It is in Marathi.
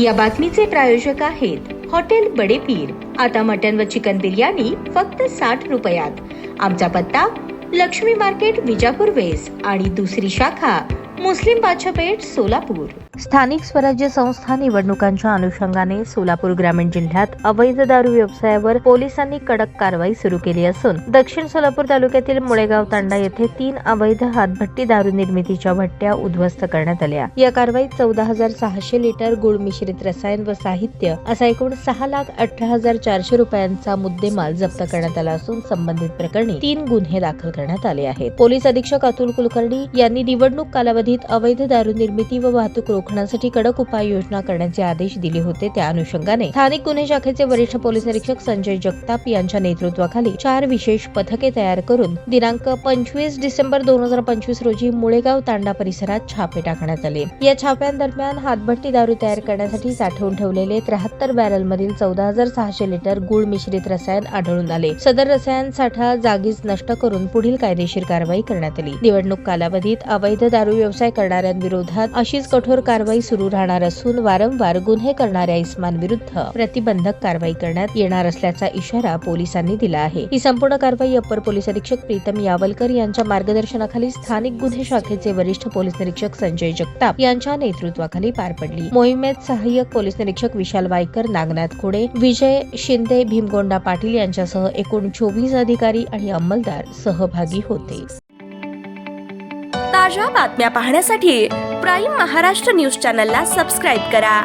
या बातमीचे प्रायोजक आहेत हॉटेल बडे पीर। आता मटन व चिकन बिर्याणी फक्त 60 रुपयात। आमचा पत्ता लक्ष्मी मार्केट विजापूर वेस्ट आणि दुसरी शाखा मुस्लिम बादशाहपेठ सोलापूर। स्थानिक स्वराज्य संस्था निवडणुकांच्या अनुषंगाने सोलापूर ग्रामीण जिल्ह्यात अवैध दारू व्यवसायावर पोलिसांनी कडक कारवाई सुरू केली असून दक्षिण सोलापूर तालुक्यातील मुळेगाव तांडा येथे 3 अवैध हातभट्टी दारू निर्मितीच्या भट्ट्या उद्ध्वस्त करण्यात आल्या। या कारवाईत 14,600 लिटर गुळ मिश्रित रसायन व साहित्य असा एकूण 6,18,400 रुपयांचा मुद्देमाल जप्त करण्यात आला असून संबंधित प्रकरणी 3 गुन्हे दाखल करण्यात आले आहेत। पोलीस अधीक्षक अतुल कुलकर्णी यांनी निवडणूक कालावधीत अवैध दारू निर्मिती व वाहतूक रोखण्यासाठी कडक उपाययोजना करण्याचे आदेश दिले होते। त्या अनुषंगाने स्थानिक गुन्हे शाखेचे वरिष्ठ पोलीस निरीक्षक संजय जगताप यांच्या नेतृत्वाखाली 4 विशेष पथके तयार करून दिनांक 25 डिसेंबर 2025 रोजी मुळेगाव तांडा परिसरात छापे टाकण्यात आले। या छाप्यांदरम्यान हातभट्टी दारू तयार करण्यासाठी साठवून ठेवलेले 73 बॅरल मधील 14,600 लिटर गुळ मिश्रित रसायन आढळून आले। सदर रसायन साठा जागीच नष्ट करून पुढील कायदेशीर कारवाई करण्यात आली। निवडणूक कालावधीत अवैध दारू व्यवसाय करणाऱ्यांविरोधात अशीच कठोर कारवाई सुरू राहणार असून वारंवार गुन्हे करणाऱ्या इस्मांविरुद्ध प्रतिबंधक कारवाई करण्यात येणार असल्याचा इशारा पोलिसांनी दिला आहे। ही संपूर्ण कारवाई अप्पर पोलीस अधीक्षक प्रीतम यावलकर यांच्या मार्गदर्शनाखाली स्थानिक गुन्हे शाखेचे वरिष्ठ पोलीस निरीक्षक संजय जगताप यांच्या नेतृत्वाखाली पार पडली। मोहिमेत सहाय्यक पोलीस निरीक्षक विशाल वायकर, नागनाथ खोडे, विजय शिंदे, भीमगोंडा पाटील यांच्यासह एकूण 24 अधिकारी आणि अंमलदार सहभागी होते। ताज्या बातम्या पाहण्यासाठी प्राईम महाराष्ट्र न्यूज चॅनलला सबस्क्राईब करा।